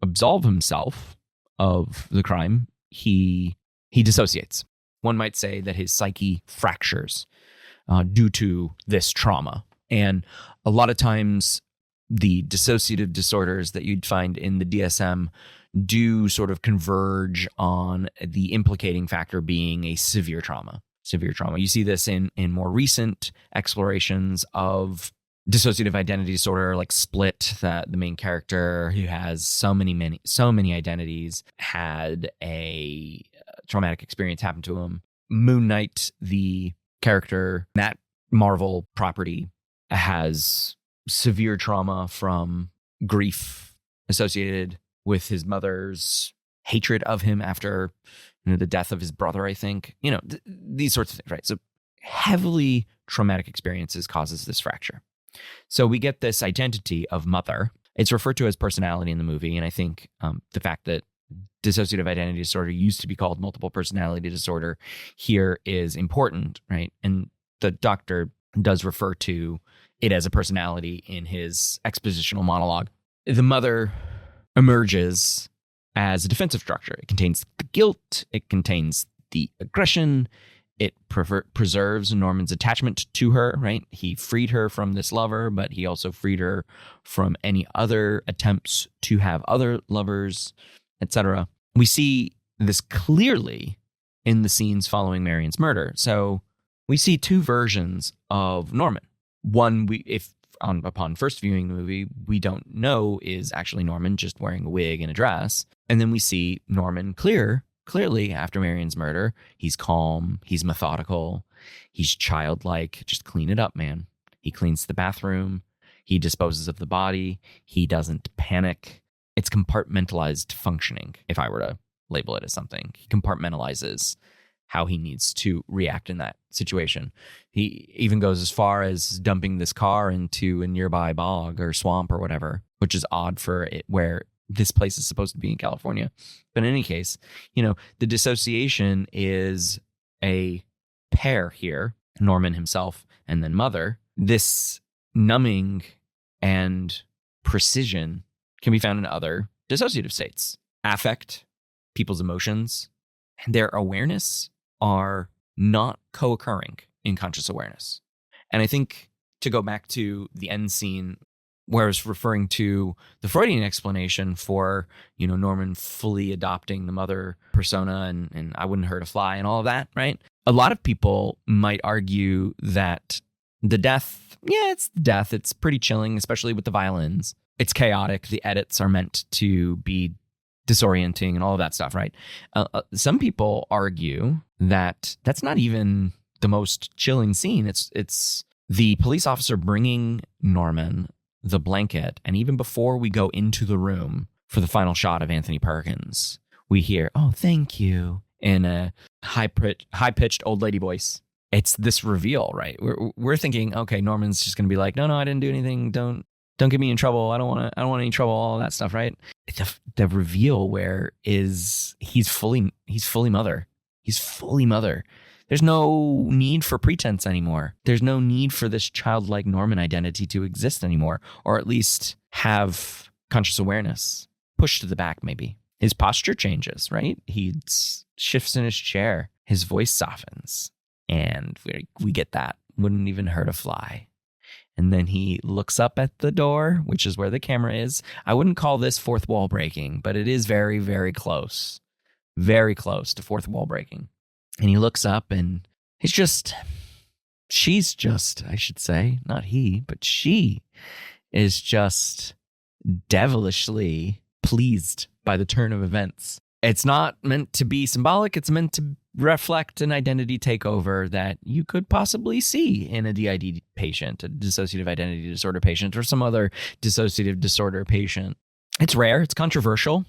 absolve himself of the crime, he dissociates. One might say that his psyche fractures due to this trauma. And a lot of times the dissociative disorders that you'd find in the DSM do sort of converge on the implicating factor being a severe trauma. You see this in more recent explorations of dissociative identity disorder, like Split, that the main character who has so many identities had a traumatic experience happen to him. Moon Knight, the character, that Marvel property, has severe trauma from grief associated with his mother's hatred of him after the death of his brother, I think. These sorts of things, right? So heavily traumatic experiences causes this fracture. So we get this identity of mother. It's referred to as personality in the movie, and I think the fact that dissociative identity disorder used to be called multiple personality disorder here is important, right? And the doctor does refer to it as a personality in his expositional monologue. The mother emerges as a defensive structure. It contains the guilt. It contains the aggression. It preserves Norman's attachment to her, right? He freed her from this lover, but he also freed her from any other attempts to have other lovers, etc. We see this clearly in the scenes following Marion's murder. So we see two versions of Norman. One, upon first viewing the movie, we don't know is actually Norman, just wearing a wig and a dress. And then we see Norman clearly after Marion's murder. He's calm, he's methodical, he's childlike. Just clean it up, man. He cleans the bathroom, he disposes of the body, he doesn't panic. It's compartmentalized functioning, if I were to label it as something. He compartmentalizes how he needs to react in that situation. He even goes as far as dumping this car into a nearby bog or swamp or whatever, which is odd for it where this place is supposed to be in California. But in any case, the dissociation is a pair here, Norman himself and then mother. This numbing and precision can be found in other dissociative states. Affect, people's emotions, and their awareness are not co-occurring in conscious awareness. And I think to go back to the end scene where I was referring to the Freudian explanation for, Norman fully adopting the mother persona and I wouldn't hurt a fly and all of that, right? A lot of people might argue that the death, it's the death. It's pretty chilling, especially with the violins. It's chaotic. The edits are meant to be disorienting and all of that stuff, right? Some people argue that that's not even the most chilling scene. It's the police officer bringing Norman the blanket, and even before we go into the room for the final shot of Anthony Perkins, we hear, "Oh, thank you," in a high-pitched old lady voice. It's this reveal, right? We're thinking, okay, Norman's just going to be like, no, I didn't do anything. Don't get me in trouble. I don't want any trouble. All of that stuff, right? The reveal where he's fully mother. He's fully mother. There's no need for pretense anymore. There's no need for this childlike Norman identity to exist anymore, or at least have conscious awareness. Pushed to the back, maybe. His posture changes, right? He shifts in his chair. His voice softens. And we get that. Wouldn't even hurt a fly. And then he looks up at the door, which is where the camera is. I wouldn't call this fourth wall breaking, but it is very, very close. Very close to fourth wall breaking. And he looks up and she's just, I should say, not he, but she is just devilishly pleased by the turn of events. It's not meant to be symbolic. It's meant to reflect an identity takeover that you could possibly see in a DID patient, a dissociative identity disorder patient, or some other dissociative disorder patient. It's rare. It's controversial.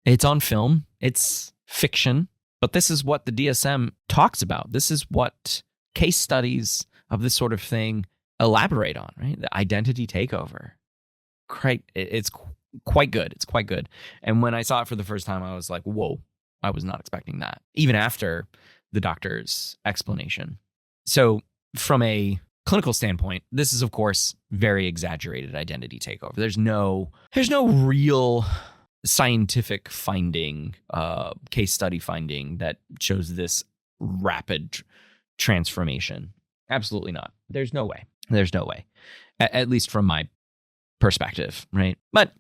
It's on film. It's fiction. But this is what the DSM talks about. This is what case studies of this sort of thing elaborate on, right? The identity takeover. it's quite good. It's quite good. And when I saw it for the first time, I was like, whoa, I was not expecting that, even after the doctor's explanation. So from a clinical standpoint, this is, of course, very exaggerated identity takeover. There's no real scientific finding, case study finding that shows this rapid transformation. Absolutely not. There's no way. There's no way. At least from my perspective, right? But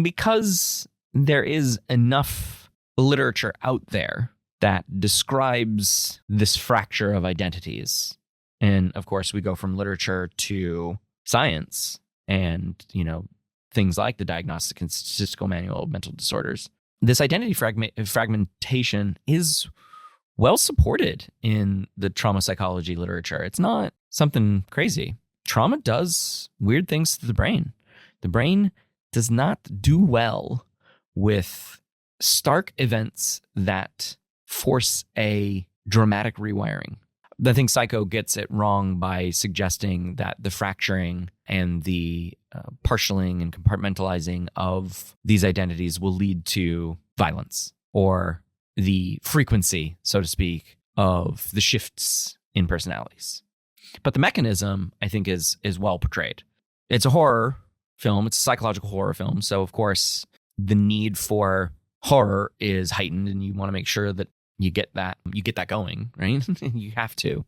because there is enough literature out there that describes this fracture of identities, and of course we go from literature to science and, things like the Diagnostic and Statistical Manual of Mental Disorders, this identity fragmentation is well supported in the trauma psychology literature. It's not something crazy. Trauma does weird things to the brain. The brain does not do well with stark events that force a dramatic rewiring. I think Psycho gets it wrong by suggesting that the fracturing and the partialing and compartmentalizing of these identities will lead to violence, or the frequency, so to speak, of the shifts in personalities. But the mechanism, I think, is well portrayed. It's a horror film. It's a psychological horror film. So, of course, the need for horror is heightened, and you want to make sure that you get that going, right? You have to.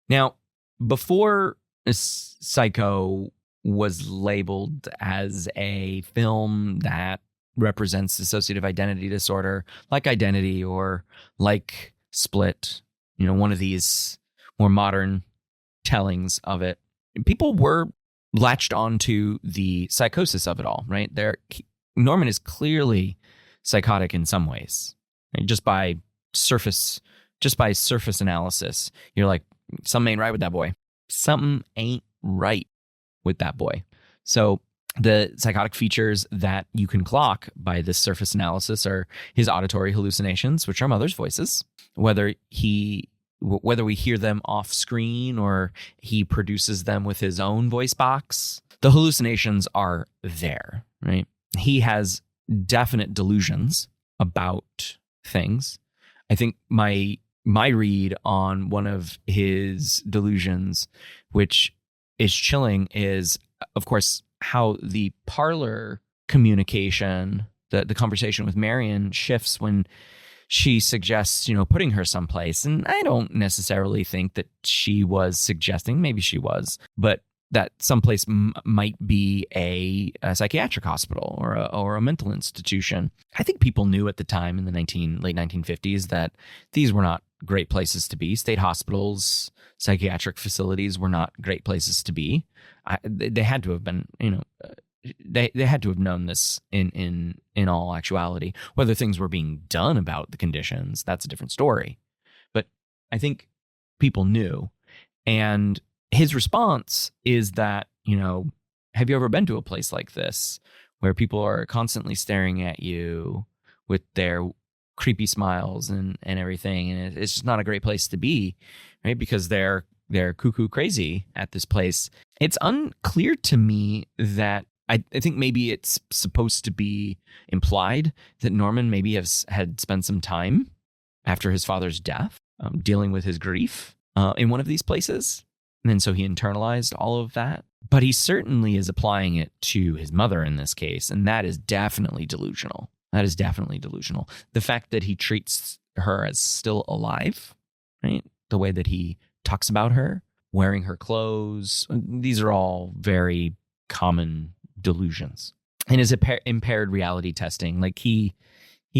Now, before Psycho was labeled as a film that represents dissociative identity disorder, like Identity or like Split, one of these more modern tellings of it, people were latched onto the psychosis of it all, right? Norman is clearly psychotic in some ways. Just by surface analysis, you're like, something ain't right with that boy. Something ain't right with that boy. So the psychotic features that you can clock by this surface analysis are his auditory hallucinations, which are mother's voices, whether we hear them off screen or he produces them with his own voice box. The hallucinations are there, right? He has definite delusions about things. I think my read on one of his delusions, which is chilling, is, of course, how the parlor communication, the conversation with Marion, shifts when she suggests, putting her someplace. And I don't necessarily think that she was suggesting, maybe she was, but that someplace might be a psychiatric hospital or a mental institution. I think people knew at the time in the late 1950s that these were not great places to be. State hospitals, psychiatric facilities were not great places to be. They had to have been, they had to have known this in all actuality. Whether things were being done about the conditions, that's a different story. But I think people knew. And his response is that, have you ever been to a place like this where people are constantly staring at you with their creepy smiles and everything? And it's just not a great place to be, right? Because they're cuckoo crazy at this place. It's unclear to me that I think maybe it's supposed to be implied that Norman maybe had spent some time after his father's death dealing with his grief in one of these places. And then so he internalized all of that. But he certainly is applying it to his mother in this case. And that is definitely delusional. The fact that he treats her as still alive, right? The way that he talks about her, wearing her clothes, these are all very common delusions. And his impaired reality testing, like he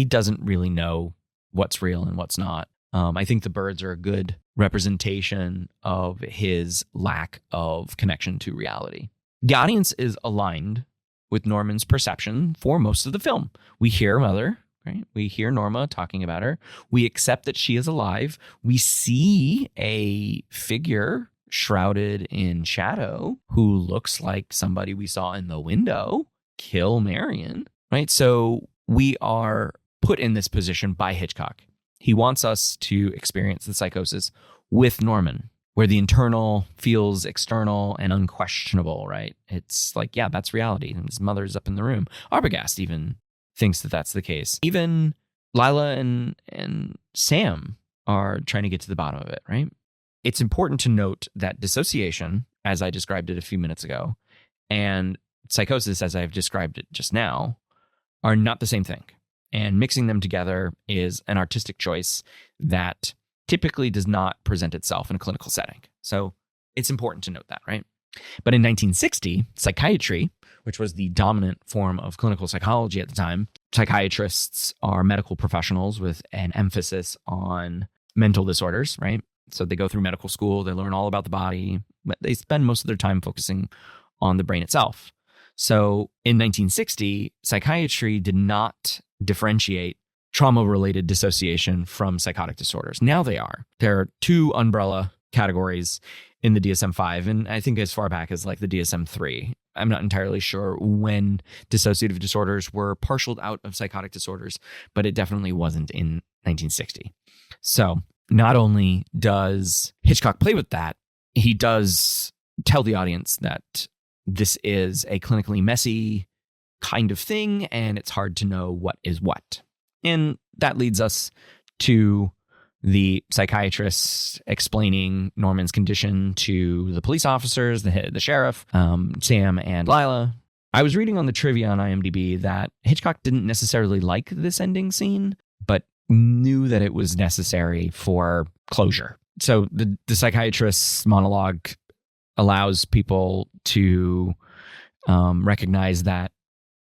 doesn't really know what's real and what's not. I think the birds are a good representation of his lack of connection to reality. The audience is aligned with Norman's perception for most of the film. We hear Mother, right? We hear Norma talking about her. We accept that she is alive. We see a figure shrouded in shadow who looks like somebody we saw in the window kill Marion, right? So we are put in this position by Hitchcock. He wants us to experience the psychosis with Norman, where the internal feels external and unquestionable, right? It's like, yeah, that's reality. And his mother's up in the room. Arbogast even thinks that that's the case. Even Lila and Sam are trying to get to the bottom of it, right? It's important to note that dissociation, as I described it a few minutes ago, and psychosis, as I've described it just now, are not the same thing. And mixing them together is an artistic choice that typically does not present itself in a clinical setting. So it's important to note that, right? But in 1960, psychiatry, which was the dominant form of clinical psychology at the time, psychiatrists are medical professionals with an emphasis on mental disorders, right? So they go through medical school, they learn all about the body, but they spend most of their time focusing on the brain itself. So in 1960, psychiatry did not differentiate trauma-related dissociation from psychotic disorders. Now they are. There are two umbrella categories in the DSM-5, and I think as far back as like the DSM-3. I'm not entirely sure when dissociative disorders were parceled out of psychotic disorders, but it definitely wasn't in 1960. So not only does Hitchcock play with that, he does tell the audience that this is a clinically messy kind of thing, and it's hard to know what is what. And that leads us to the psychiatrist explaining Norman's condition to the police officers, the sheriff, Sam and Lila. I was reading on the trivia on IMDb that Hitchcock didn't necessarily like this ending scene, but knew that it was necessary for closure. So the psychiatrist's monologue allows people to recognize that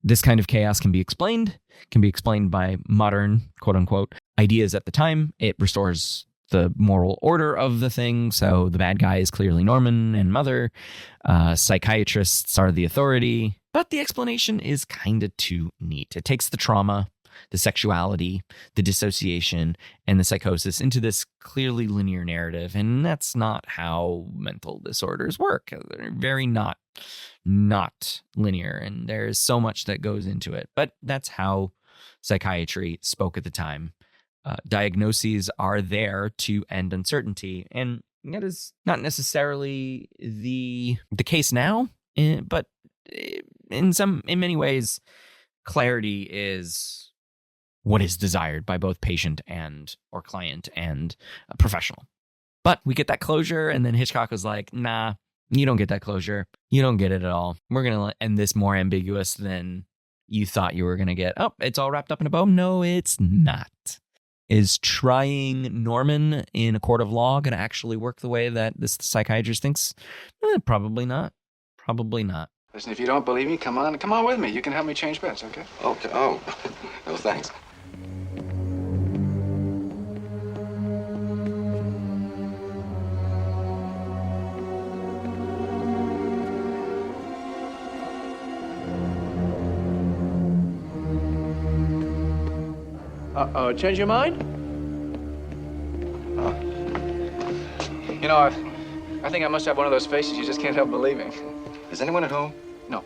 this kind of chaos can be explained by modern, quote unquote, ideas at the time. It restores the moral order of the thing. So the bad guy is clearly Norman and Mother. Psychiatrists are the authority. But the explanation is kind of too neat. It takes the trauma, the sexuality, the dissociation, and the psychosis into this clearly linear narrative. And that's not how mental disorders work. They're very not linear. And there's so much that goes into it. But that's how psychiatry spoke at the time. Diagnoses are there to end uncertainty. And that is not necessarily the case now, but in many ways, clarity is what is desired by both patient or client and professional. But we get that closure, and then Hitchcock was like, nah, you don't get that closure. You don't get it at all. We're going to end this more ambiguous than you thought you were going to get. Oh, it's all wrapped up in a bow? No, it's not. Is trying Norman in a court of law going to actually work the way that this psychiatrist thinks? Probably not. Probably not. Listen, if you don't believe me, come on with me. You can help me change beds, okay? Okay. Oh, no, thanks. Change your mind? You know, I think I must have one of those faces you just can't help believing. Is anyone at home? No.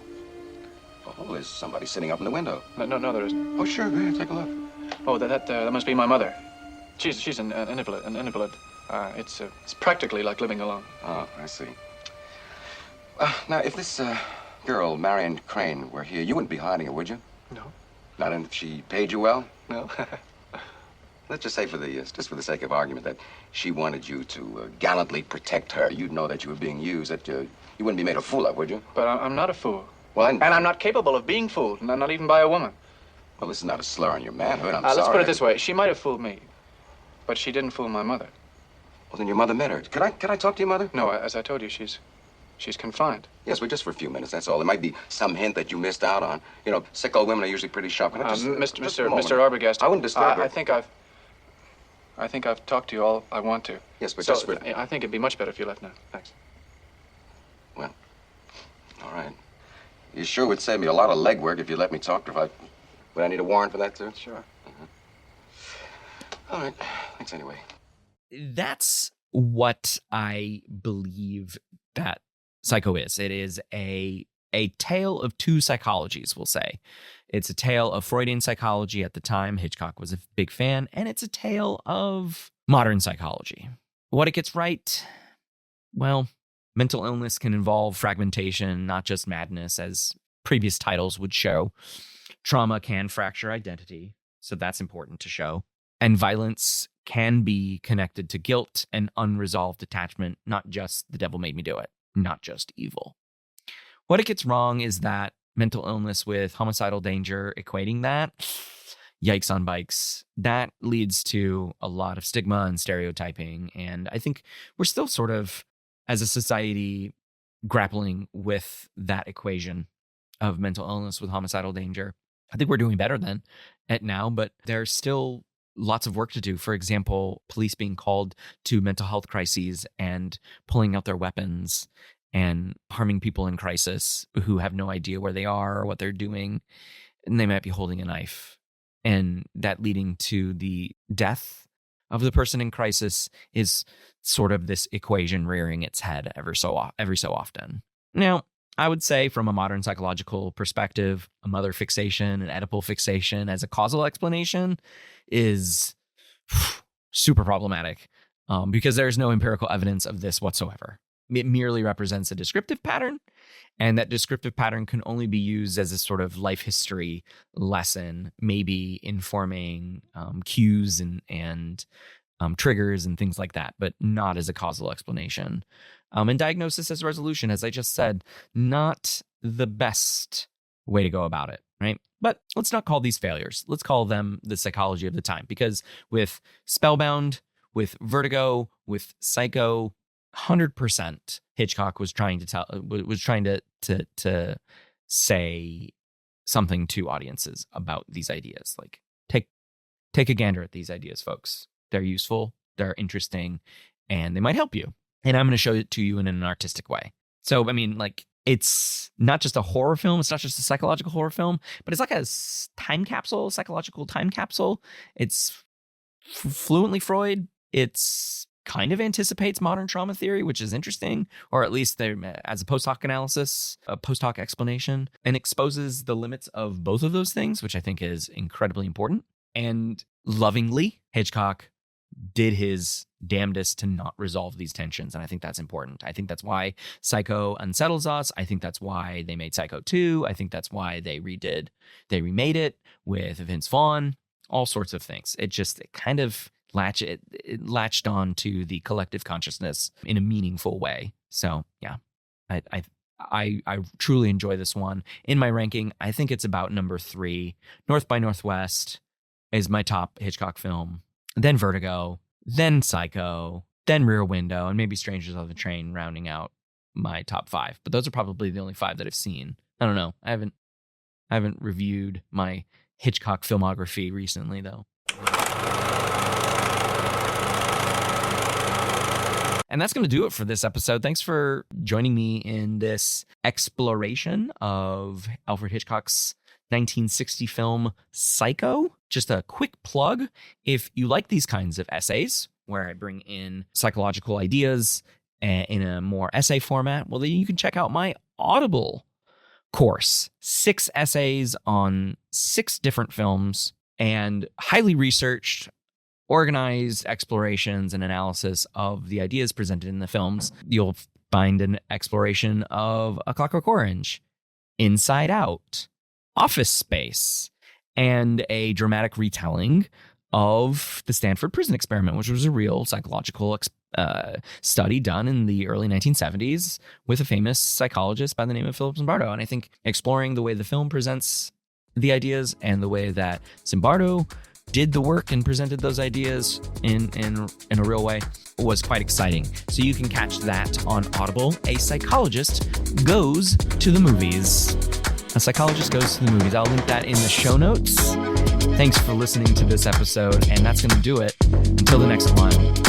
Oh, there's somebody sitting up in the window. No, there isn't. Oh, sure, go ahead, take a look. Oh, that must be my mother. She's an invalid. It's practically like living alone. Oh, I see. Now, if this girl, Marion Crane, were here, you wouldn't be hiding her, would you? No. Not if she paid you well? No. Let's just say, just for the sake of argument, that she wanted you to gallantly protect her. You'd know that you were being used, that you wouldn't be made a fool of, would you? But I'm not a fool. Well, and I'm not capable of being fooled, not even by a woman. Well, this is not a slur on your manhood. I'm sorry. Let's put it this way. She might have fooled me, but she didn't fool my mother. Well, then your mother met her. Can I talk to your mother? No, as I told you, she's confined. Yes, but just for a few minutes, that's all. There might be some hint that you missed out on. You know, sick old women are usually pretty sharp. Can I just, Mr. Arbogast, I wouldn't disturb her. I think I've talked to you all I want to. Yes, but so, just for... I think it'd be much better if you left now. Thanks. Well, all right. You sure would save me a lot of legwork if you let me talk to her. Would I need a warrant for that, too? Sure. All right. Thanks anyway. That's what I believe that Psycho is. It is a tale of two psychologies, we'll say. It's a tale of Freudian psychology at the time. Hitchcock was a big fan. And it's a tale of modern psychology. What it gets right, well, mental illness can involve fragmentation, not just madness, as previous titles would show. Trauma can fracture identity, so that's important to show. And violence can be connected to guilt and unresolved attachment, not just the devil made me do it, not just evil. What it gets wrong is that mental illness with homicidal danger, equating that, yikes on bikes, that leads to a lot of stigma and stereotyping. And I think we're still sort of, as a society, grappling with that equation of mental illness with homicidal danger. I think we're doing better than it now, but there's still lots of work to do. For example, police being called to mental health crises and pulling out their weapons and harming people in crisis who have no idea where they are or what they're doing. And they might be holding a knife. And that leading to the death of the person in crisis is sort of this equation rearing its head every so often. Now, I would say from a modern psychological perspective, a mother fixation, an Oedipal fixation as a causal explanation is super problematic because there's no empirical evidence of this whatsoever. It merely represents a descriptive pattern, and that descriptive pattern can only be used as a sort of life history lesson, maybe informing cues and triggers and things like that, but not as a causal explanation. And diagnosis as resolution, as I just said, not the best way to go about it, right? But let's not call these failures. Let's call them the psychology of the time, because with Spellbound, with Vertigo, with Psycho, 100% Hitchcock was trying to say something to audiences about these ideas. Like, take a gander at these ideas, folks. They're useful, they're interesting, and they might help you. And I'm going to show it to you in an artistic way. So, I mean, like, it's not just a horror film. It's not just a psychological horror film, but it's like a psychological time capsule. It's fluently Freud. It's kind of anticipates modern trauma theory, which is interesting, or at least as a post hoc analysis, a post hoc explanation, and exposes the limits of both of those things, which I think is incredibly important. And lovingly, Hitchcock did his damnedest to not resolve these tensions. And I think that's important. I think that's why Psycho unsettles us. I think that's why they made Psycho 2. I think that's why they remade it with Vince Vaughn, all sorts of things. It kind of latched on to the collective consciousness in a meaningful way. So yeah, I truly enjoy this one. In my ranking, I think it's about number 3. North by Northwest is my top Hitchcock film. Then Vertigo, then Psycho, then Rear Window, and maybe Strangers on the Train rounding out my top 5. But those are probably the only 5 that I've seen. I don't know. I haven't reviewed my Hitchcock filmography recently, though. And that's going to do it for this episode. Thanks for joining me in this exploration of Alfred Hitchcock's 1960 film Psycho. Just a quick plug. If you like these kinds of essays where I bring in psychological ideas in a more essay format, well, then you can check out my Audible course. 6 essays on 6 different films and highly researched, organized explorations and analysis of the ideas presented in the films. You'll find an exploration of A Clockwork Orange, Inside Out, Office Space, and a dramatic retelling of the Stanford Prison Experiment, which was a real psychological study done in the early 1970s with a famous psychologist by the name of Philip Zimbardo. And I think exploring the way the film presents the ideas and the way that Zimbardo did the work and presented those ideas in a real way was quite exciting. So you can catch that on Audible. A Psychologist Goes to the Movies. A Psychologist Goes to the Movies. I'll link that in the show notes. Thanks for listening to this episode, and that's going to do it. Until the next one.